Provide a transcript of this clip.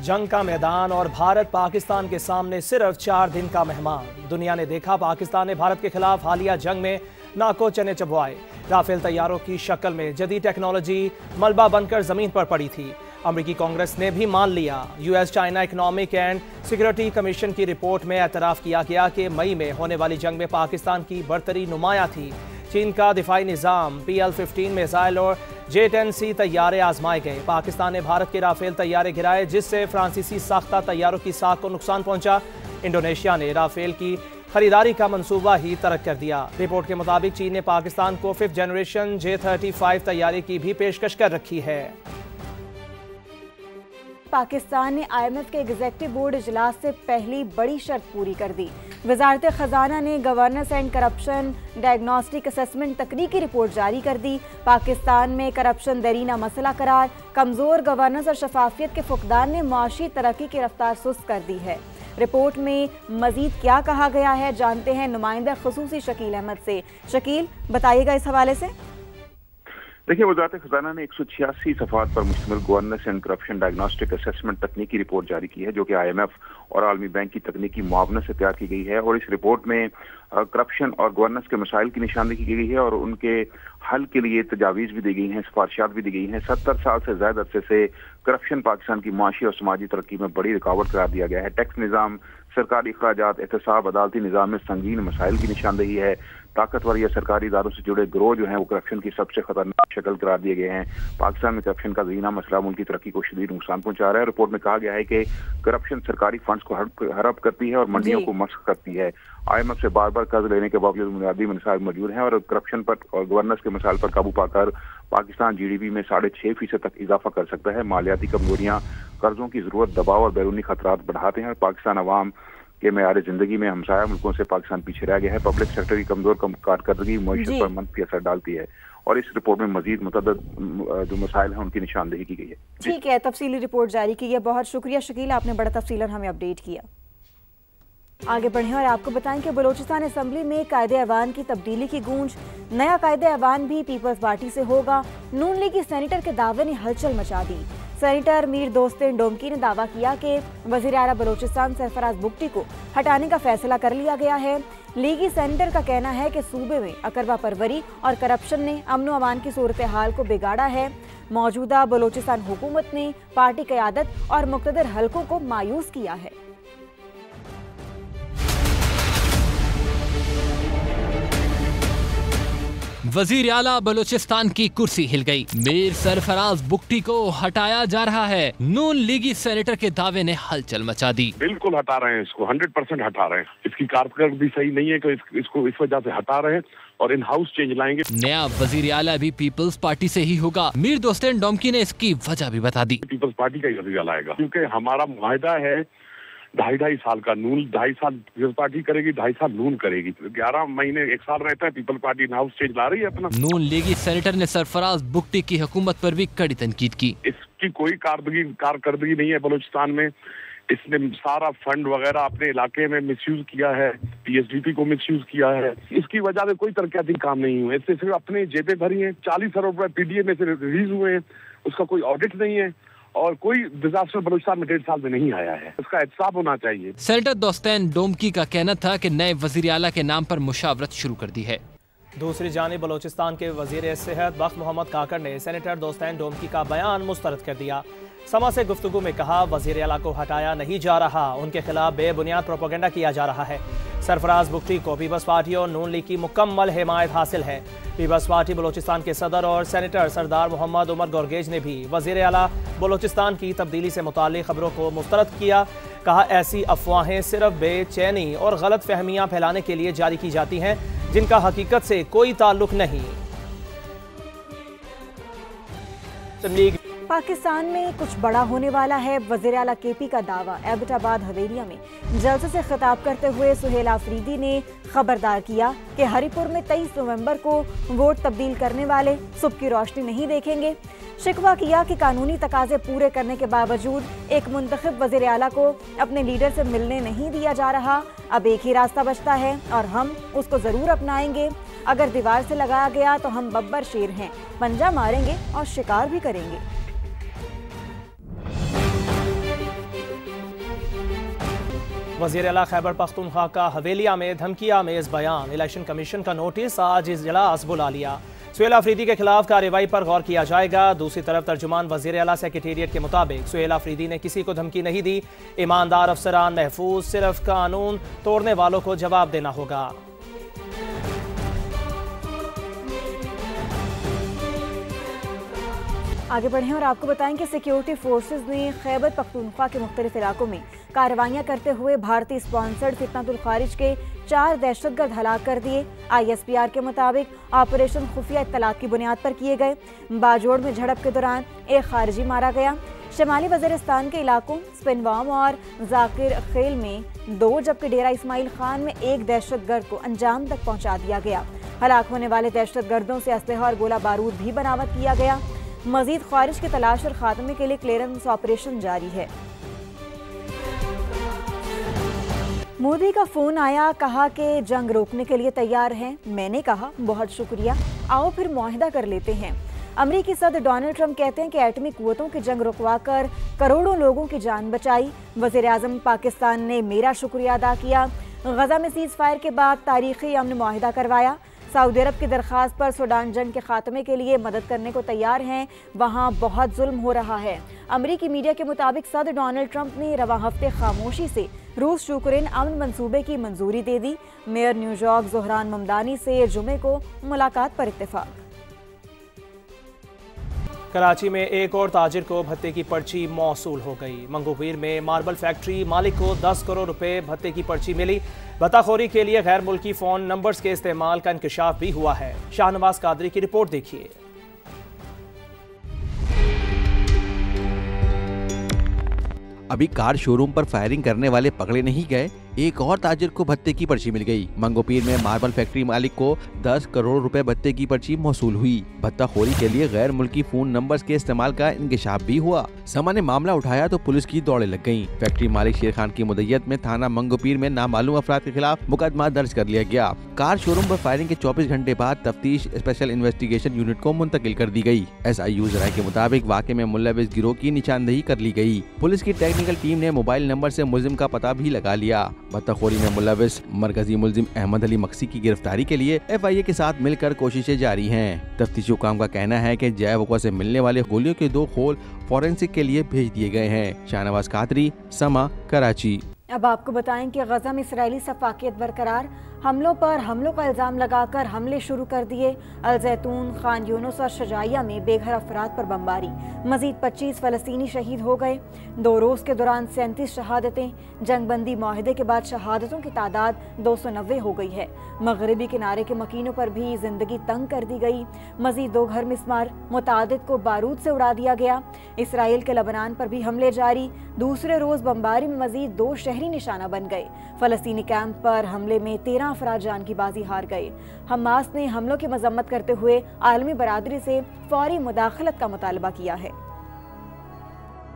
जंग का मैदान और भारत पाकिस्तान के सामने सिर्फ 4 दिन का मेहमान। दुनिया ने देखा पाकिस्तान ने भारत के खिलाफ हालिया जंग में नाको चने चबवाए। राफेल तैयारों की शक्ल में जदीद टेक्नोलॉजी मलबा बनकर जमीन पर पड़ी थी। अमेरिकी कांग्रेस ने भी मान लिया। US China economic and security commission की रिपोर्ट में एतराफ़ किया गया कि मई में होने वाली जंग में पाकिस्तान की बढ़तरी नुमाया थी। चीन का दिफाई निज़ाम PL-15 मिसाइल और J-10C तैयारे आजमाए गए। पाकिस्तान ने भारत के राफेल तैयारे गिराए, जिससे फ्रांसीसी साख्ता तैयारों की साख को नुकसान पहुंचा। इंडोनेशिया ने राफेल की खरीदारी का मंसूबा ही तर्क कर दिया। रिपोर्ट के मुताबिक चीन ने पाकिस्तान को 5th जनरेशन J-35 तैयारी की भी पेशकश कर रखी है। पाकिस्तान ने IMF के एग्जीक्यूटिव बोर्ड इजलास से पहली बड़ी शर्त पूरी कर दी। वजारत खजाना ने governance and corruption diagnostic assessment तकनीकी रिपोर्ट जारी कर दी। पाकिस्तान में करप्शन दरीना मसला करार। कमजोर गवर्नेंस और शफाफियत के फुकदान ने माशी तरक्की की रफ्तार सुस्त कर दी है। रिपोर्ट में मजीद क्या कहा गया है, जानते हैं नुमाइंदा खसूसी शकील अहमद से। शकील, बताइएगा इस हवाले से। देखिए, वज़ारत खजाना ने 186 सफ़ात पर मुश्तमिल governance and corruption diagnostic assessment तकनीकी रिपोर्ट जारी की है, जो कि IMF और आलमी बैंक की तकनीकी मुआवनत से तैयार की गई है। और इस रिपोर्ट में करप्शन और गवर्नेंस के मसाइल की निशानदेही की गई है और उनके हल के लिए तजावीज़ भी दी गई हैं, सिफारिशात भी दी गई हैं। 70 साल से ज़्यादा अरसे से करप्शन पाकिस्तान की माशी और समाजी तरक्की में बड़ी रुकावट करार दिया गया है। टैक्स निज़ाम, सरकारी अखराजात, एहतसाब, अदालती निज़ाम में संगीन मसाइल की निशानदेही है। ताकतवर या सरकारी इदारों से जुड़े गिरोह जो हैं वो करप्शन की सबसे खतरनाक शक्ल करार दिए गए हैं। पाकिस्तान में करप्शन का ज़ीना मसला मुल्क की तरक्की को शदीद नुकसान पहुंचा रहा है। रिपोर्ट में कहा गया है कि करप्शन सरकारी फंड्स को हड़प करती है और मंडियों को मस्क करती है। IMF से बार बार कर्ज लेने के बावजूद बुनियादी मसाइल मौजूद हैं और करप्शन पर और गवर्नेंस के मसाइल पर काबू पाकर पाकिस्तान GDP में 6.5% तक इजाफा कर सकता है। मालियाती कमजोरियां, कर्जों की जरूरत, दबाव और बैरूनी खतरात बढ़ाते हैं और पाकिस्तान अवाम के मेयार जिंदगी में हमसाया मुल्कों से पाकिस्तान पीछे रह गया है। पब्लिक सेक्टर की कमजोर कारकर्दगी मईशत पर मंफी असर डालती है और इस रिपोर्ट में मजीद मुतअद्दिद जो मसाइल हैं उनकी निशानदेही की गई है। ठीक है, तफसीली रिपोर्ट जारी की है। बहुत शुक्रिया शकील, आपने बड़ा तफसीलन हमें अपडेट किया। आगे बढ़ें और आपको बताएं कि बलूचिस्तान असेंबली में कायदे ऐवान की तब्दीली की गूंज। नया कायदे ऐवान भी पीपल्स पार्टी से होगा। नून लीगी सेनेटर के दावे ने हलचल मचा दी। सेनेटर मीर दोस्तेन डोमकी ने दावा किया कि वज़ीर आला बलूचिस्तान सरफराज बुगटी को हटाने का फैसला कर लिया गया है। लीगी सेनेटर का कहना है कि सूबे में अकरबा परवरी और करप्शन ने अमन व अमान की सूरत हाल को बिगाड़ा है। मौजूदा बलूचिस्तान हुकूमत ने पार्टी क़यादत और मुक़्तदर हलकों को मायूस किया है। वजीर आला बलूचिस्तान की कुर्सी हिल गई। मीर सरफराज बुगटी को हटाया जा रहा है। नून लीगी सेनेटर के दावे ने हलचल मचा दी। बिल्कुल हटा रहे हैं इसको, 100% हटा रहे हैं। इसकी कारकर्दगी सही नहीं है कि इसको इस वजह से हटा रहे हैं और इन हाउस चेंज लाएंगे। नया वजीर आला भी पीपल्स पार्टी से ही होगा। मीर दोस्तेन डोमकी ने इसकी वजह भी बता दी। पीपल्स पार्टी का ही वजीर आला आएगा, क्योंकि हमारा मुआहदा है 2.5 साल का। नून 2.5 साल पीपल्स पार्टी करेगी, 2.5 साल नून करेगी। 11 महीने 1 साल रहता है। पीपल्स पार्टी हाउस चेंज ला रही है अपना। नून लीगी सेनेटर ने सरफराज बुगटी की हुकूमत पर भी कड़ी तनकीद की। इसकी कोई कारकर्दगी नहीं है बलूचिस्तान में। इसने सारा फंड वगैरह अपने इलाके में मिसयूज किया है, PSDP को मिसयूज किया है। इसकी वजह से कोई तरक्याती काम नहीं हुए। इससे सिर्फ अपने जेबें भरी हैं। 40 अरब रुपए PDA में से रिलीज हुए हैं, उसका कोई ऑडिट नहीं है और कोई डिजास्टर बलूचिस्तान में 1.5 साल में नहीं आया है। उसका एहतसाब होना चाहिए। सेनेटर दोस्तेन डोमकी का कहना था कि नए वजीर आला के नाम पर मुशावरत शुरू कर दी है। दूसरी जानिब बलूचिस्तान के वजीर सेहत बख्त मोहम्मद काकर ने सेनेटर दोस्तेन डोमकी का बयान मुस्तरद कर दिया। समा से गुफ्तगू में कहा, वजीर आला को हटाया नहीं जा रहा, उनके खिलाफ बेबुनियाद प्रोपेगेंडा किया जा रहा है। सरफराज बुगटी को पीपल्स पार्टी और नून लीग की मुकम्मल हिमायत हासिल है। पीपल्स पार्टी बलूचिस्तान के सदर और सेनेटर सरदार मोहम्मद उमर गोरगेज ने भी वजीर आला बलूचिस्तान की तब्दीली से मुताल्लिक़ खबरों को मुस्तरद किया। कहा, ऐसी अफवाहें सिर्फ बेचैनी और गलत फहमियाँ फैलाने के लिए जारी की जाती हैं, जिनका हकीकत से कोई ताल्लुक नहीं। पाकिस्तान में कुछ बड़ा होने वाला है, वज़ीर आला KP का दावा। एबटाबाद हवेलिया में जलसे से खिताब करते हुए सुहेल आफरीदी ने खबरदार किया कि हरिपुर में 23 नवंबर को वोट तब्दील करने वाले सुबह की रोशनी नहीं देखेंगे। शिकवा किया कि कानूनी तकाजे पूरे करने के बावजूद एक मुंतखब वज़ीर आला को अपने लीडर से मिलने नहीं दिया जा रहा। अब एक ही रास्ता बचता है और हम उसको ज़रूर अपनाएंगे। अगर दीवार से लगाया गया तो हम बब्बर शेर हैं, पंजा मारेंगे और शिकार भी करेंगे। वज़ीर आला खैबर पख्तूनख्वा का हवेलिया में धमकिया मेज बयान, इलेक्शन कमीशन का नोटिस, आज इजलास बुला लिया। सुहेल अफरीदी के खिलाफ कार्रवाई पर गौर किया जाएगा। दूसरी तरफ तर्जुमान वज़ीर आला सेक्रेटेरिएट के मुताबिक सुहेल अफरीदी ने किसी को धमकी नहीं दी। ईमानदार अफसरान महफूज, सिर्फ कानून तोड़ने वालों को जवाब देना होगा। आगे बढ़ें और आपको बताएं कि सिक्योरिटी फोर्सेज ने खैबर पख्तूनख्वा के मुख्तलिफ इलाकों में कार्रवाइयाँ करते हुए भारतीय स्पॉन्सर्ड फितनतुल खारिज के 4 दहशतगर्द हलाक कर दिए। ISPR के मुताबिक ऑपरेशन खुफिया इत्तलात की बुनियाद पर किए गए। बाजोड़ में झड़प के दौरान एक खारिजी मारा गया। शमाली वज़ीरिस्तान के इलाकों स्पिनवाम और जाकिर खेल में 2 जबकि डेरा इस्माइल खान में 1 दहशतगर्द को अंजाम तक पहुँचा दिया गया। हलाक होने वाले दहशतगर्दों से असलहा और गोला बारूद भी बरामद किया गया। मजीद खारिज की तलाश और खात्मे के लिए क्लियरेंस ऑपरेशन जारी है। मोदी का फोन आया, कहा कि जंग रोकने के लिए तैयार हैं। मैंने कहा बहुत शुक्रिया, आओ फिर मुआहिदा कर लेते हैं। अमेरिकी सदर डोनाल्ड ट्रंप कहते हैं कि एटमी कुव्वतों की जंग रुकवाकर करोड़ों लोगों की जान बचाई। वज़ीर आज़म पाकिस्तान ने मेरा शुक्रिया अदा किया। गजा में सीज फायर के बाद तारीखी अमन मुआहिदा करवाया। सऊदी अरब की दरख्वास्त पर सूडान जंग के खात्मे के लिए मदद करने को तैयार हैं। वहाँ बहुत जुल्म हो रहा है। अमेरिकी मीडिया के मुताबिक सदर डोनाल्ड ट्रंप ने रवा हफ्ते खामोशी से रूस यूक्रेन अमन मंसूबे की मंजूरी दे दी। मेयर न्यूयॉर्क ज़ोहरान ममदानी से जुमे को मुलाकात पर इत्तेफाक। कराची में एक और ताजिर को भत्ते की पर्ची मौसूल हो गई। मंगूपीर में मार्बल फैक्ट्री मालिक को 10 करोड़ रुपए भत्ते की पर्ची मिली। भत्ताखोरी के लिए गैर मुल्की फोन नंबर्स के इस्तेमाल का इंकशाफ भी हुआ है। शाहनवाज कादरी की रिपोर्ट देखिए। अभी कार शोरूम पर फायरिंग करने वाले पकड़े नहीं गए, एक और ताजिर को भत्ते की पर्ची मिल गई। मंगोपीर में मार्बल फैक्ट्री मालिक को 10 करोड़ रुपए भत्ते की पर्ची मौसूल हुई। भत्ताखोरी के लिए गैर मुल्की फोन नंबर्स के इस्तेमाल का इंकशाफ भी हुआ। समा ने मामला उठाया तो पुलिस की दौड़े लग गईं। फैक्ट्री मालिक शेर खान की मुद्दत में थाना मंगोपीर में नामालूम अफराद के खिलाफ मुकदमा दर्ज कर लिया गया। कार शोरूम पर फायरिंग के 24 घंटे बाद तफ्तीश स्पेशल इन्वेस्टिगेशन यूनिट को मुंतकिल कर दी गई। SIU जराये के मुताबिक वाक़े में मुलविस गिरोह की निशानदेही कर ली गई। पुलिस की टेक्निकल टीम ने मोबाइल नंबर से मुलजिम का पता भी लगा लिया। भत्ताखोरी में मुलविस मरकजी मुलजिम अहमद अली मक्सी की गिरफ्तारी के लिए FIA के साथ मिलकर कोशिशें जारी हैं। तफ्तीशी हुकाम का कहना है कि जय वक़्वा से मिलने वाले गोलियों के 2 खोल फॉरेंसिक के लिए भेज दिए गए हैं। शाहनवाज कादरी, समा, कराची। अब आपको बताएं कि गजा में इसराइली सफाकियत बरकरार। हमलों पर हमलों का इल्ज़ाम लगाकर हमले शुरू कर दिए। अल जैतून, खान यूनुस और शजाइया में बेघर अफराद पर बमबारी। मजीद 25 फ़लस्तीनी शहीद हो गए। 2 रोज़ के दौरान 37 शहादतें। जंगबंदी माहिदे के बाद शहादतों की तादाद 290 हो गई है। मगरबी किनारे के मकीनों पर भी जिंदगी तंग कर दी गई। मजीद 2 घर मिस्मार, मुतादिद को बारूद से उड़ा दिया गया। इसराइल के लबनान पर भी हमले जारी। दूसरे रोज़ बमबारी में मजीद 2 शहरी निशाना बन गए। फ़लस्तीनी कैंप पर हमले में 13 अफराद जान की बाजी हार गए। हमास ने हमलों की मजम्मत करते हुए आलमी बरादरी से फौरी मुदाखलत का मुतालबा किया है।